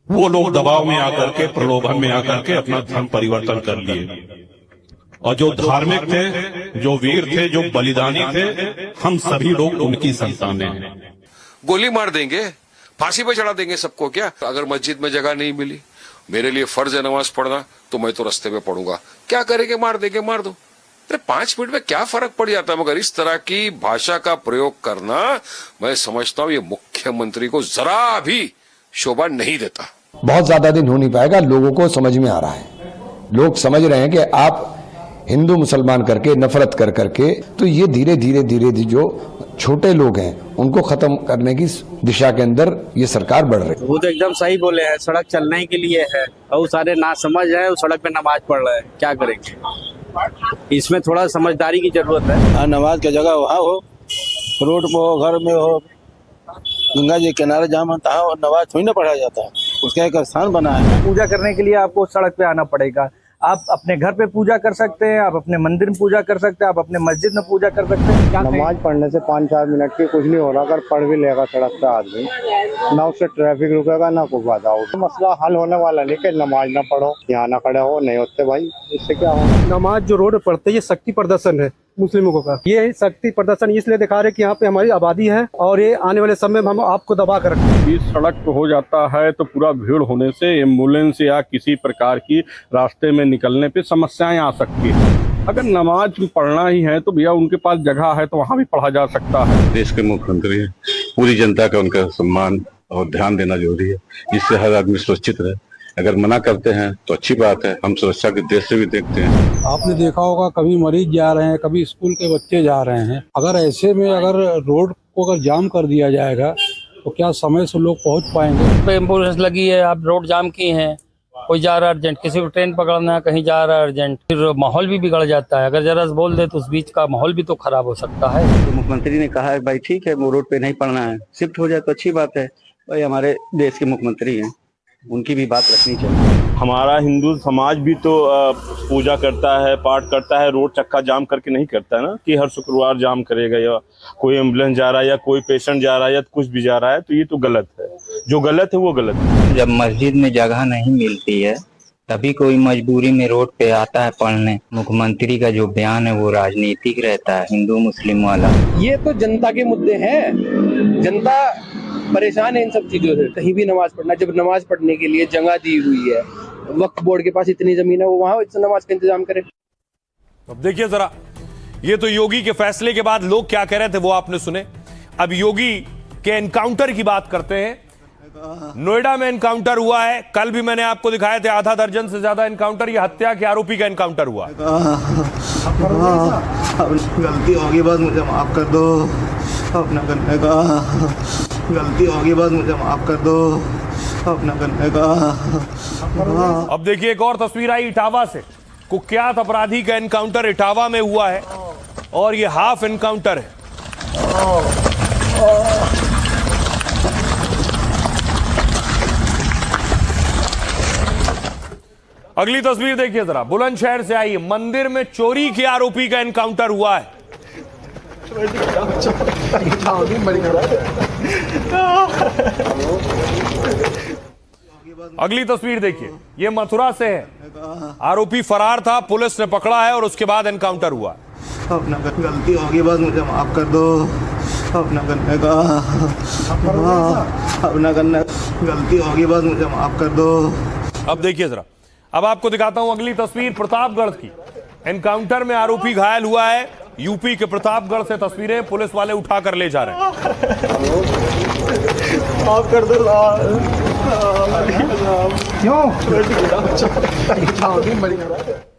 वो लोग दबाव में आकर के, प्रलोभन में आकर के अपना धर्म परिवर्तन कर लिए। और जो धार्मिक थे, जो वीर थे, जो बलिदानी थे, हम सभी लोग उनकी संतानें हैं। गोली मार देंगे, फांसी पे चढ़ा देंगे सबको क्या? अगर मस्जिद में जगह नहीं मिली, मेरे लिए फर्ज है नमाज पढ़ना, तो मैं तो रास्ते पे पढ़ूंगा। क्या करेंगे? मार देंगे, मार दो। अरे 5 मिनट में क्या फर्क पड़ जाता है? मगर इस तरह की भाषा का प्रयोग करना, मैं समझता हूं ये मुख्यमंत्री को जरा भी शोभा नहीं देता। बहुत ज्यादा दिन हो नहीं पाएगा, लोगों को समझ में आ रहा है। लोग समझ रहे हैं कि आप हिंदू मुसलमान करके, नफरत कर करके, तो ये धीरे धीरे जो छोटे लोग हैं उनको खत्म करने की दिशा के अंदर ये सरकार बढ़ रही है। वो तो एकदम सही बोले हैं, सड़क चलने के लिए है और सारे ना समझ है, वो सड़क पे नमाज पढ़ रहे हैं। क्या करेंगे? इसमें थोड़ा समझदारी की जरूरत है। नमाज की जगह वहाँ हो, रोड पे हो, घर में हो, गंगा जी किनारे जहाँ मन तहाँ नमाज थोड़ी ना पढ़ा जाता है, उसका एक स्थान बना है। पूजा करने के लिए आपको सड़क पे आना पड़ेगा। आप अपने घर पे पूजा कर सकते हैं, आप अपने मंदिर में पूजा कर सकते हैं, आप अपने मस्जिद में पूजा कर सकते हैं। नमाज पढ़ने से 5-4 मिनट की कुछ नहीं हो रहा। अगर पढ़ भी लेगा सड़क पे आदमी, ना उससे ट्रैफिक रुकेगा, ना कोई बाधा हो। तो मसला हल होने वाला नहीं कि नमाज ना पढ़ो, यहाँ ना खड़े हो, नहीं होते भाई, इससे क्या हो? नमाज जो रोड पढ़ते, ये शक्ति प्रदर्शन है मुस्लिमों का। ये शक्ति प्रदर्शन इसलिए दिखा रहे कि यहाँ पे हमारी आबादी है और ये आने वाले समय में हम आपको दबा कर रखेंगे। इस सड़क हो जाता है तो पूरा भीड़ होने से एम्बुलेंस या किसी प्रकार की रास्ते में निकलने पे समस्याएं आ सकती है। अगर नमाज पढ़ना ही है तो भैया उनके पास जगह है तो वहाँ भी पढ़ा जा सकता है। देश के मुख्यमंत्री हैं, पूरी जनता का उनका सम्मान और ध्यान देना जरूरी है, जिससे हर आदमी सुरक्षित रहे। अगर मना करते हैं तो अच्छी बात है, हम सुरक्षा के दृष्टि से भी देखते हैं। आपने देखा होगा कभी मरीज जा रहे हैं, कभी स्कूल के बच्चे जा रहे हैं। अगर ऐसे में अगर रोड को अगर जाम कर दिया जाएगा तो क्या समय से लोग पहुंच पाएंगे? एम्बुलेंस लगी है, आप रोड जाम की हैं, कोई जा रहा है अर्जेंट, किसी को ट्रेन पकड़ना है, कहीं जा रहा है अर्जेंट, फिर माहौल भी बिगड़ जाता है। अगर जरा से बोल दे तो उस बीच का माहौल भी तो खराब हो सकता है। तो मुख्यमंत्री ने कहा है भाई ठीक है, वो रोड पे नहीं पढ़ना है, शिफ्ट हो जाए तो अच्छी बात है। भाई हमारे देश के मुख्यमंत्री हैं, उनकी भी बात रखनी चाहिए। हमारा हिंदू समाज भी तो पूजा करता है, पाठ करता है, रोड चक्का जाम करके नहीं करता है ना कि हर शुक्रवार जाम करेगा, या कोई एम्बुलेंस जा रहा है या कोई पेशेंट जा रहा है या कुछ भी जा रहा है, तो ये तो गलत है। जो गलत है वो गलत है। जब मस्जिद में जगह नहीं मिलती है तभी कोई मजबूरी में रोड पे आता है पढ़ने। मुख्यमंत्री का जो बयान है वो राजनीतिक रहता है, हिंदू मुस्लिम वाला। ये तो जनता के मुद्दे हैं, जनता परेशान है इन सब चीजों से। कहीं भी नमाज पढ़ना, जब नमाज पढ़ने के लिए जगह दी हुई है, वक्फ बोर्ड के पास इतनी जमीन है, वो वहां नमाज का इंतजाम करे। अब देखिए जरा, ये तो योगी के फैसले के बाद लोग क्या कह रहे थे वो आपने सुने। अब योगी के एनकाउंटर की बात करते हैं। नोएडा में एनकाउंटर हुआ है, कल भी मैंने आपको दिखाए थे आधा दर्जन से ज्यादा एनकाउंटर। ये हत्या के आरोपी का एनकाउंटर हुआ। गलती होगी बस मुझे माफ कर दो, अपना करने का गलती होगी बस मुझे माफ कर दो, अपना करने का। अब देखिए एक और तस्वीर आई इटावा से। कुख्यात अपराधी का एनकाउंटर इटावा में हुआ है और ये हाफ एनकाउंटर है। अगली तस्वीर देखिए जरा, बुलंदशहर से आई, मंदिर में चोरी के आरोपी का एनकाउंटर हुआ है। अगली तस्वीर देखिए, ये मथुरा से है, आरोपी फरार था, पुलिस ने पकड़ा है और उसके बाद एनकाउंटर हुआ। अपना गलती होगी बस मुझे माफ कर दो, अपना करने का अपना करने गलती होगी बस मुझे माफ कर दो। अब देखिए जरा, अब आपको दिखाता हूं अगली तस्वीर प्रतापगढ़ की। एनकाउंटर में आरोपी घायल हुआ है, यूपी के प्रतापगढ़ से तस्वीरें पुलिस वाले उठाकर ले जा रहे हैं। माफ कर दो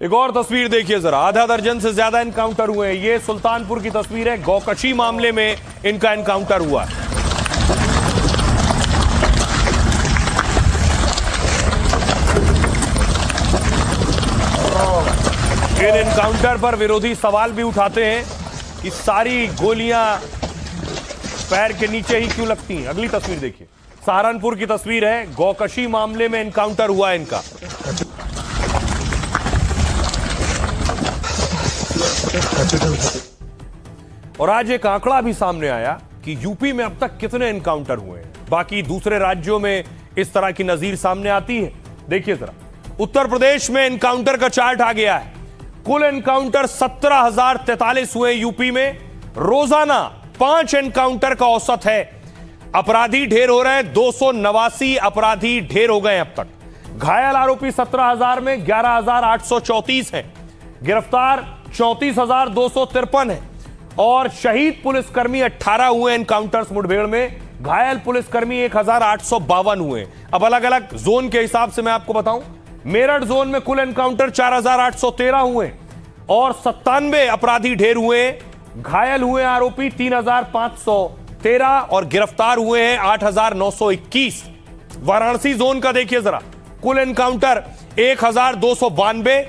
एक और तस्वीर देखिए जरा, आधा दर्जन से ज्यादा एनकाउंटर हुए हैं। ये सुल्तानपुर की तस्वीर है, गौकशी मामले में इनका एनकाउंटर हुआ है। इन एनकाउंटर पर विरोधी सवाल भी उठाते हैं कि सारी गोलियां पैर के नीचे ही क्यों लगती हैं। अगली तस्वीर देखिए, सहारनपुर की तस्वीर है, गौकशी मामले में एनकाउंटर हुआ है इनका। और आज एक आंकड़ा भी सामने आया कि यूपी में अब तक कितने एनकाउंटर हुए हैं। बाकी दूसरे राज्यों में इस तरह की नजीर सामने आती है। देखिए जरा, उत्तर प्रदेश में एनकाउंटर का चार्ट आ गया है। कुल एनकाउंटर 17,043 हुए यूपी में। रोजाना 5 एनकाउंटर का औसत है। अपराधी ढेर हो रहे हैं, 289 अपराधी ढेर हो गए अब तक। घायल आरोपी 17,000 में 11,834 हैं। गिरफ्तार 34,253 है। और शहीद पुलिसकर्मी 18 हुए एनकाउंटर्स मुठभेड़ में। घायल पुलिसकर्मी 1,852 हुए। अब अलग अलग जोन के हिसाब से मैं आपको बताऊं, मेरठ जोन में कुल एनकाउंटर 4,813 हुए और 97 अपराधी ढेर हुए। घायल हुए आरोपी 3,513 और गिरफ्तार हुए हैं 8,921। वाराणसी जोन का देखिए जरा, कुल एनकाउंटर 1,292,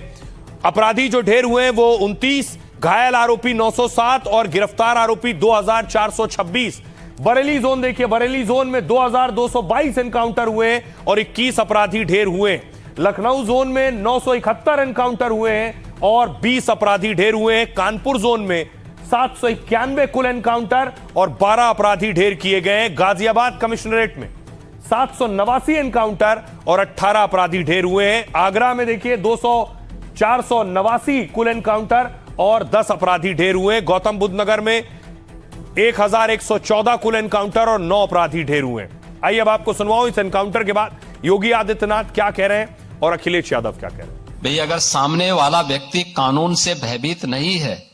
अपराधी जो ढेर हुए हैं वो 29, घायल आरोपी 907 और गिरफ्तार आरोपी 2,426। बरेली जोन देखिए, बरेली जोन में 2,222 एनकाउंटर हुए और 21 अपराधी ढेर हुए। लखनऊ जोन में 971 एनकाउंटर हुए हैं और 20 अपराधी ढेर हुए हैं। कानपुर जोन में 791 कुल एनकाउंटर और 12 अपराधी ढेर किए गए। गाजियाबाद कमिश्नरेट में 789 एनकाउंटर और 18 अपराधी ढेर हुए हैं। आगरा में देखिए 489 कुल एनकाउंटर और 10 अपराधी ढेर हुए। गौतम बुद्ध नगर में 1,114 कुल एनकाउंटर और 9 अपराधी ढेर हुए। आइए अब आपको सुनवाऊं इस एनकाउंटर के बाद योगी आदित्यनाथ क्या कह रहे हैं और अखिलेश यादव क्या कह रहे हैं। भाई, अगर सामने वाला व्यक्ति कानून से भयभीत नहीं है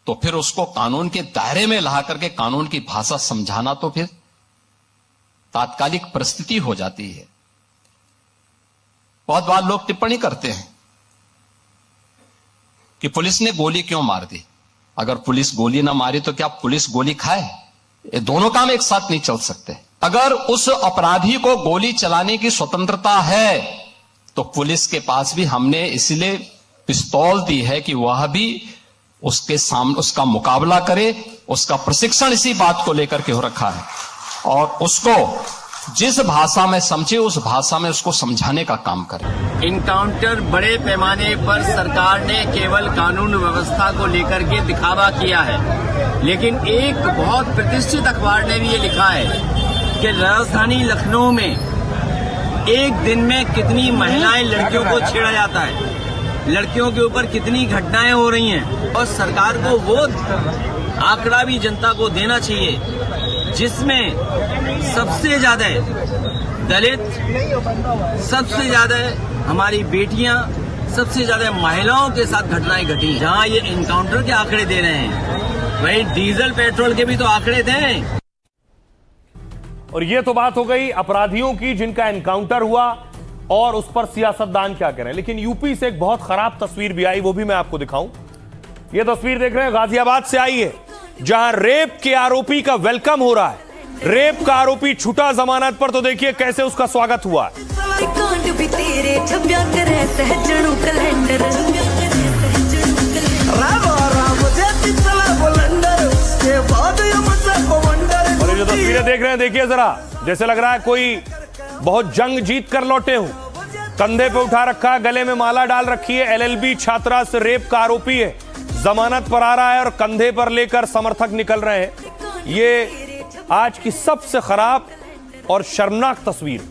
तो फिर उसको कानून के दायरे में ला करके कानून की भाषा समझाना तो फिर तात्कालिक परिस्थिति हो जाती है। बहुत बार लोग टिप्पणी करते हैं कि पुलिस ने गोली क्यों मार दी। अगर पुलिस गोली ना मारी तो क्या पुलिस गोली खाए? ये दोनों काम एक साथ नहीं चल सकते। अगर उस अपराधी को गोली चलाने की स्वतंत्रता है तो पुलिस के पास भी हमने इसलिए पिस्तौल दी है कि वह भी उसके सामने उसका मुकाबला करे। उसका प्रशिक्षण इसी बात को लेकर के हो रखा है और उसको जिस भाषा में समझे उस भाषा में उसको समझाने का काम करे। इनकाउंटर बड़े पैमाने पर सरकार ने केवल कानून व्यवस्था को लेकर के दिखावा किया है, लेकिन एक बहुत प्रतिष्ठित अखबार ने भी ये लिखा है कि राजधानी लखनऊ में एक दिन में कितनी महिलाएं लड़कियों को छेड़ा जाता है, लड़कियों के ऊपर कितनी घटनाएं हो रही हैं। और सरकार को वो आंकड़ा भी जनता को देना चाहिए जिसमें सबसे ज्यादा दलित, सबसे ज्यादा हमारी बेटियां, सबसे ज्यादा महिलाओं के साथ घटनाएं घटी। जहां ये इनकाउंटर के आंकड़े दे रहे हैं, वही डीजल पेट्रोल के भी तो आंकड़े दें। और ये तो बात हो गई अपराधियों की जिनका एनकाउंटर हुआ और उस पर सियासतदान क्या कह रहे हैं। लेकिन यूपी से एक बहुत खराब तस्वीर भी आई, वो भी मैं आपको दिखाऊं। ये तस्वीर देख रहे हैं, गाजियाबाद से आई है, जहां रेप के आरोपी का वेलकम हो रहा है। रेप का आरोपी छूटा जमानत पर, तो देखिए कैसे उसका स्वागत हुआ। और ये जो तस्वीरें देख रहे हैं, देखिए जरा, जैसे लग रहा है कोई बहुत जंग जीत कर लौटे हो। कंधे पे उठा रखा, गले में माला डाल रखी है, एलएलबी छात्रा से रेप का आरोपी है, जमानत पर आ रहा है और कंधे पर लेकर समर्थक निकल रहे हैं। ये आज की सबसे खराब और शर्मनाक तस्वीर।